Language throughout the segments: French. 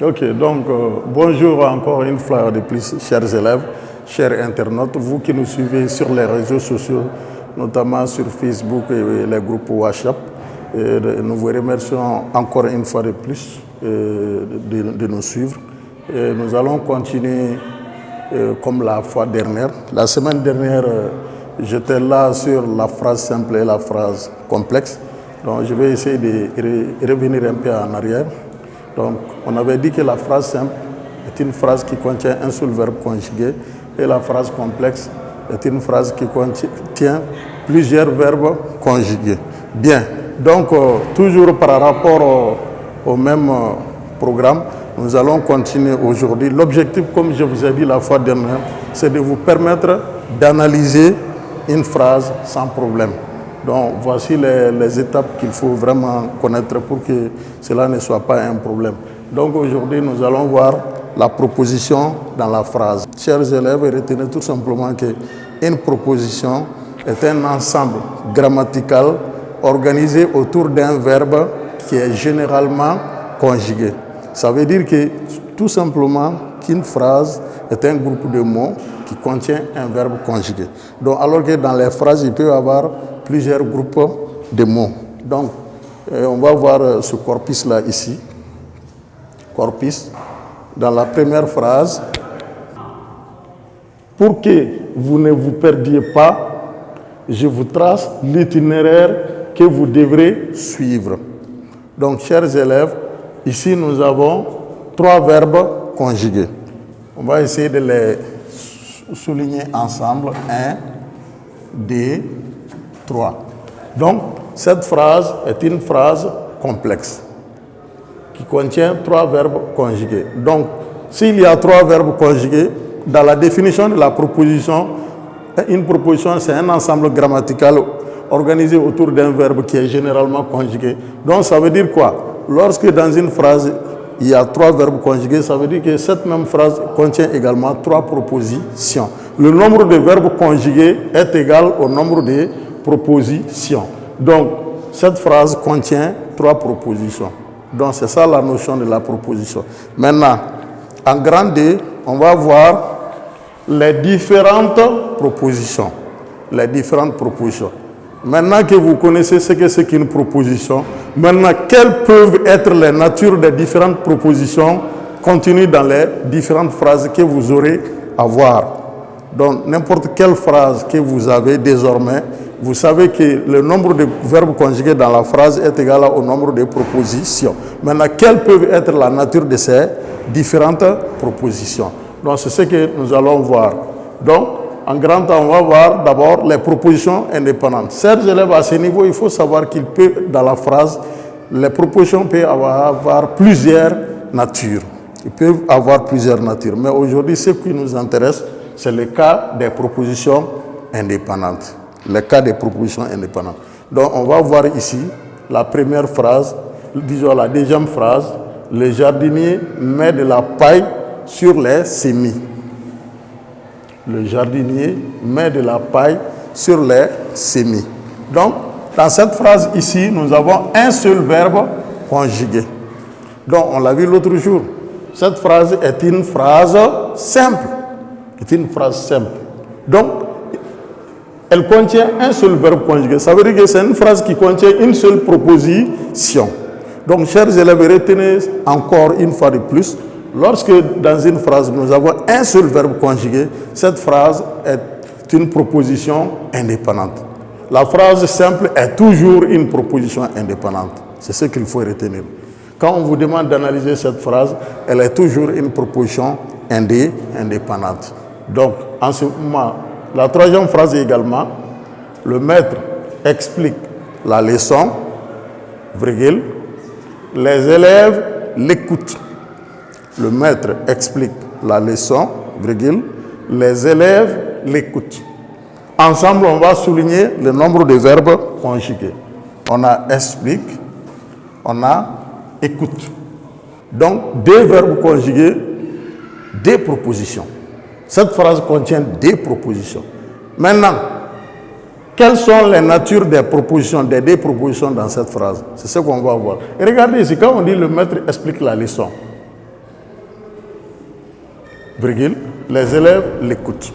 Ok, donc bonjour encore une fois de plus, chers élèves, chers internautes, vous qui nous suivez sur les réseaux sociaux, notamment sur Facebook et les groupes WhatsApp. Nous vous remercions encore une fois de plus de nous suivre. Et nous allons continuer comme la fois dernière. La semaine dernière, j'étais là sur la phrase simple et la phrase complexe. Donc je vais essayer de revenir un peu en arrière. Donc, on avait dit que la phrase simple est une phrase qui contient un seul verbe conjugué et la phrase complexe est une phrase qui contient plusieurs verbes conjugués. Bien, donc toujours par rapport au même programme, nous allons continuer aujourd'hui. L'objectif, comme je vous ai dit la fois dernière, c'est de vous permettre d'analyser une phrase sans problème. Donc voici les étapes qu'il faut vraiment connaître pour que cela ne soit pas un problème. Donc aujourd'hui, nous allons voir la proposition dans la phrase. Chers élèves, retenez tout simplement qu'une proposition est un ensemble grammatical organisé autour d'un verbe qui est généralement conjugué. Ça veut dire que tout simplement qu'une phrase est un groupe de mots qui contient un verbe conjugué. Donc alors que dans les phrases, il peut y avoir plusieurs groupes de mots. Donc, on va voir ce corpus-là ici. Corpus. Dans la première phrase, pour que vous ne vous perdiez pas, je vous trace l'itinéraire que vous devrez suivre. Donc, chers élèves, ici nous avons 3 verbes conjugués. On va essayer de les souligner ensemble. 1, 2, 3. Donc, cette phrase est une phrase complexe qui contient 3 verbes conjugués. Donc, s'il y a 3 verbes conjugués, dans la définition de la proposition, une proposition, c'est un ensemble grammatical organisé autour d'un verbe qui est généralement conjugué. Donc, ça veut dire quoi? Lorsque dans une phrase, il y a 3 verbes conjugués, ça veut dire que cette même phrase contient également 3 propositions. Le nombre de verbes conjugués est égal au nombre de propositions. Donc, cette phrase contient 3 propositions. Donc, c'est ça la notion de la proposition. Maintenant, en grand D, on va voir les différentes propositions. Les différentes propositions. Maintenant que vous connaissez ce que c'est qu'une proposition, maintenant, quelles peuvent être les natures des différentes propositions contenues dans les différentes phrases que vous aurez à voir. Donc, n'importe quelle phrase que vous avez désormais, vous savez que le nombre de verbes conjugués dans la phrase est égal au nombre de propositions. Maintenant, quelles peuvent être la nature de ces différentes propositions? Donc, c'est ce que nous allons voir. Donc, en grand temps, on va voir d'abord les propositions indépendantes. Chers élèves, à ce niveau, il faut savoir qu'il peut, dans la phrase, les propositions peuvent avoir plusieurs natures. Ils peuvent avoir plusieurs natures. Mais aujourd'hui, ce qui nous intéresse, c'est le cas des propositions indépendantes. Le cas des propositions indépendantes. Donc, on va voir ici la première phrase, disons la deuxième phrase. Le jardinier met de la paille sur les semis. Le jardinier met de la paille sur les semis. Donc, dans cette phrase ici, nous avons un seul verbe conjugué. Donc, on l'a vu l'autre jour. Cette phrase est une phrase simple. C'est une phrase simple. Donc, elle contient un seul verbe conjugué. Ça veut dire que c'est une phrase qui contient une seule proposition. Donc, chers élèves, retenez encore une fois de plus, lorsque dans une phrase, nous avons un seul verbe conjugué, cette phrase est une proposition indépendante. La phrase simple est toujours une proposition indépendante. C'est ce qu'il faut retenir. Quand on vous demande d'analyser cette phrase, elle est toujours une proposition indépendante. Donc, en ce moment, la troisième phrase également, le maître explique la leçon, virgule, les élèves l'écoutent. Le maître explique la leçon, virgule, les élèves l'écoutent. Ensemble, on va souligner le nombre de verbes conjugués. On a explique, on a écoute. Donc, 2 verbes conjugués, 2 propositions. Cette phrase contient 2 propositions. Maintenant, quelles sont les natures des propositions, des 2 propositions dans cette phrase? C'est ce qu'on va voir. Et regardez ici, quand on dit le maître explique la leçon, virgule, les élèves l'écoutent.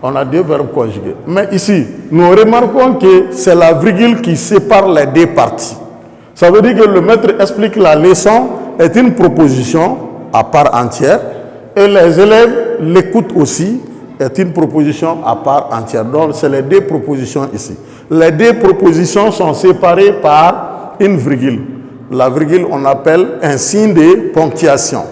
On a deux verbes conjugués. Mais ici, nous remarquons que c'est la virgule qui sépare les deux parties. Ça veut dire que le maître explique la leçon est une proposition à part entière et les élèves l'écoutent aussi est une proposition à part entière. Donc, c'est les deux propositions ici. Les deux propositions sont séparées par une virgule. La virgule, on appelle un signe de ponctuation.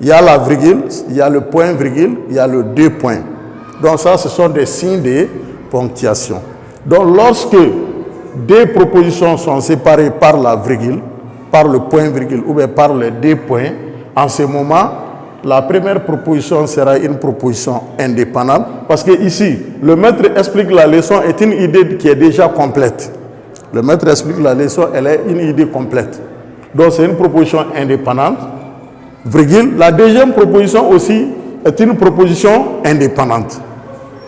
Il y a la virgule, il y a le point virgule, il y a le deux points. Donc ça, ce sont des signes de ponctuation. Donc lorsque deux propositions sont séparées par la virgule, par le point virgule ou bien par les deux points, en ce moment, la première proposition sera une proposition indépendante. Parce que ici, le maître explique la leçon est une idée qui est déjà complète. Le maître explique la leçon, elle est une idée complète. Donc c'est une proposition indépendante. Virgule. La deuxième proposition aussi est une proposition indépendante.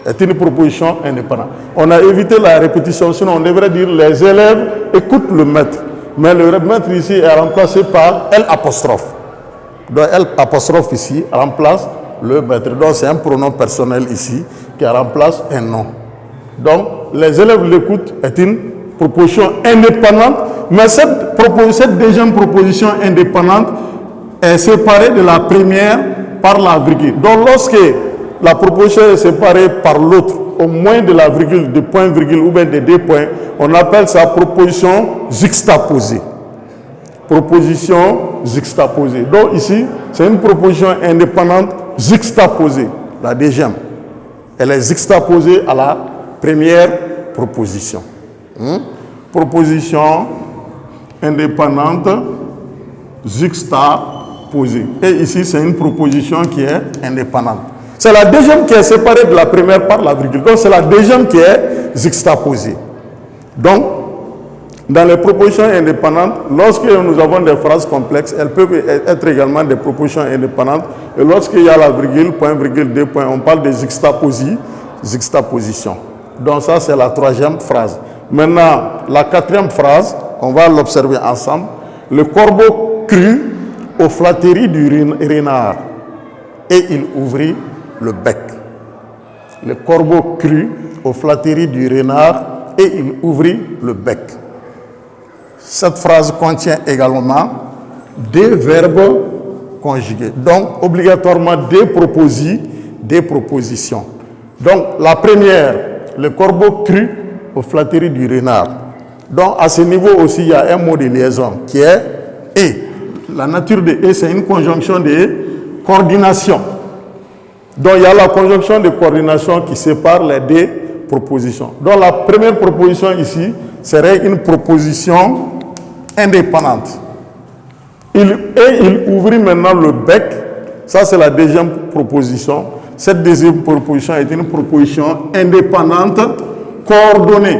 Est une proposition indépendante. On a évité la répétition, sinon on devrait dire les élèves écoutent le maître. Mais le maître ici est remplacé par L'. Donc L' ici remplace le maître. Donc c'est un pronom personnel ici qui remplace un nom. Donc les élèves l'écoutent est une proposition indépendante, mais cette deuxième proposition indépendante est séparée de la première par la virgule. Donc lorsque la proposition est séparée par l'autre, au moins de la virgule, de point virgule ou bien de deux points, on appelle ça proposition juxtaposée. Proposition juxtaposée. Donc ici, c'est une proposition indépendante juxtaposée, la deuxième. Elle est juxtaposée à la première proposition. Proposition indépendante juxtaposée. Et ici, c'est une proposition qui est indépendante. C'est la deuxième qui est séparée de la première par la virgule. Donc, c'est la deuxième qui est juxtaposée. Donc, dans les propositions indépendantes, lorsque nous avons des phrases complexes, elles peuvent être également des propositions indépendantes. Et lorsqu'il y a la virgule, point, virgule, deux points, on parle de juxtaposition. Donc, ça, c'est la troisième phrase. Maintenant, la quatrième phrase, on va l'observer ensemble. Le corbeau crut aux flatteries du renard et il ouvrit le bec. Le corbeau crut aux flatteries du renard et il ouvrit le bec. Cette phrase contient également deux verbes conjugués. Donc, obligatoirement deux propositions. Donc, la première, le corbeau crut aux flatteries du renard. Donc, à ce niveau aussi, il y a un mot de liaison qui est « et ». La nature de « et », c'est une conjonction de coordination. Donc, il y a la conjonction de coordination qui sépare les deux propositions. Donc, la première proposition ici serait une proposition indépendante. Il ouvrit maintenant le bec. Ça, c'est la deuxième proposition. Cette deuxième proposition est une proposition indépendante, coordonnée.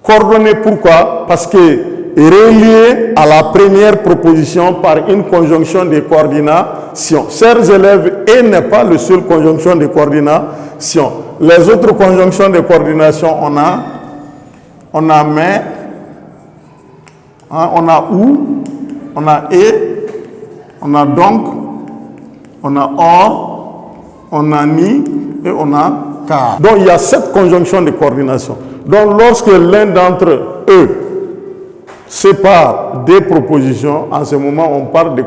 Coordonnée pourquoi? Parce que reliée à la première proposition par une conjonction de coordination. Chers élèves, et n'est pas le seul conjonction de coordination. Les autres conjonctions de coordination, on a mais, on a ou, on a et, on a donc, on a or, on a ni et on a car. Donc il y a 7 conjonctions de coordination. Donc lorsque l'un d'entre eux sépare des propositions, en ce moment on parle de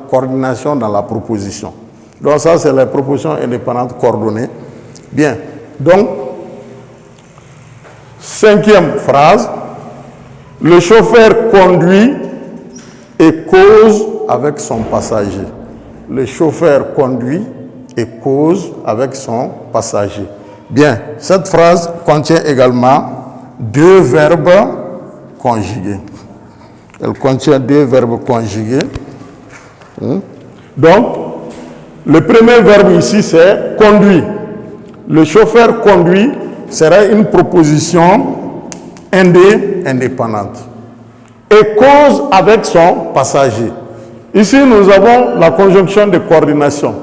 coordination dans la proposition. Donc ça c'est la proposition indépendante coordonnée. Bien, donc, cinquième phrase, le chauffeur conduit et cause avec son passager. Le chauffeur conduit et cause avec son passager. Bien, cette phrase contient également deux verbes conjugués. Elle contient deux verbes conjugués. Donc, le premier verbe ici, c'est conduit. Le chauffeur conduit serait une proposition indépendante. Et cause avec son passager. Ici, nous avons la conjonction de coordination.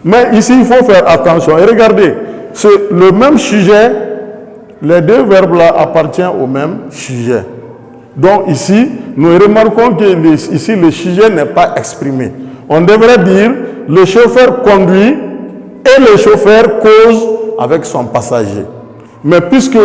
Mais ici, il faut faire attention. Et regardez, c'est le même sujet. Les deux verbes-là appartiennent au même sujet. Donc ici, nous remarquons que ici, le sujet n'est pas exprimé. On devrait dire le chauffeur conduit et le chauffeur cause avec son passager. Mais puisque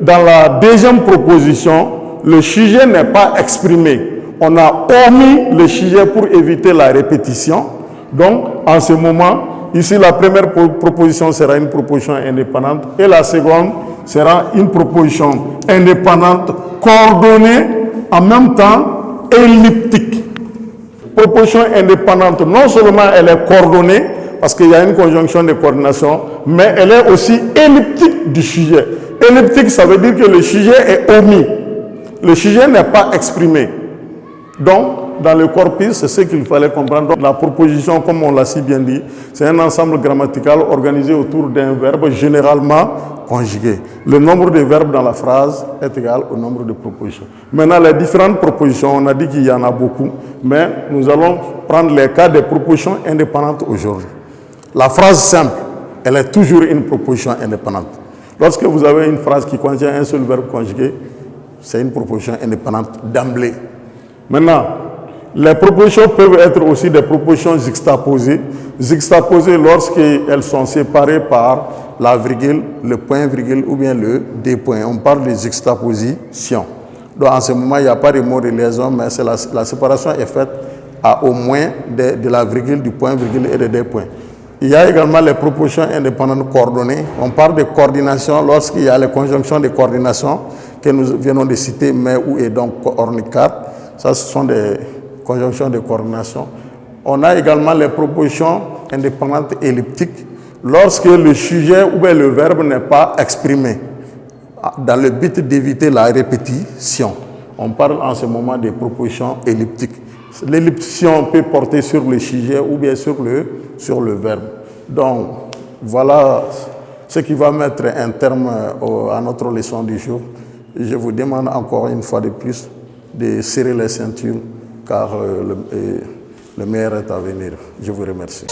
dans la deuxième proposition, le sujet n'est pas exprimé, on a omis le sujet pour éviter la répétition. Donc, en ce moment, ici, la première proposition sera une proposition indépendante et la seconde sera une proposition indépendante coordonnée en même temps elliptique. Proposition indépendante, non seulement elle est coordonnée, parce qu'il y a une conjonction de coordination, mais elle est aussi elliptique du sujet. Elliptique, ça veut dire que le sujet est omis. Le sujet n'est pas exprimé. Donc, dans le corpus, c'est ce qu'il fallait comprendre. Donc, la proposition, comme on l'a si bien dit, c'est un ensemble grammatical organisé autour d'un verbe généralement conjugué. Le nombre de verbes dans la phrase est égal au nombre de propositions. Maintenant, les différentes propositions, on a dit qu'il y en a beaucoup, mais nous allons prendre les cas des propositions indépendantes aujourd'hui. La phrase simple, elle est toujours une proposition indépendante. Lorsque vous avez une phrase qui contient un seul verbe conjugué, c'est une proposition indépendante d'emblée. Maintenant, les propositions peuvent être aussi des propositions juxtaposées. Juxtaposées lorsqu'elles sont séparées par la virgule, le point virgule ou bien le dépoint. On parle de juxtaposition. Donc en ce moment, il n'y a pas de mot de liaison, mais la séparation est faite à au moins de la virgule, du point virgule et des deux points. Il y a également les propositions indépendantes coordonnées. On parle de coordination lorsqu'il y a les conjonctions de coordination que nous venons de citer, mais où est donc ornicar. Ça, ce sont des conjonctions de coordination. On a également les propositions indépendantes elliptiques lorsque le sujet ou bien le verbe n'est pas exprimé dans le but d'éviter la répétition. On parle en ce moment des propositions elliptiques. L'ellipsion peut porter sur le sujet ou bien sur le verbe. Donc, voilà ce qui va mettre un terme à notre leçon du jour. Je vous demande encore une fois de plus de serrer les ceintures car le meilleur est à venir. Je vous remercie.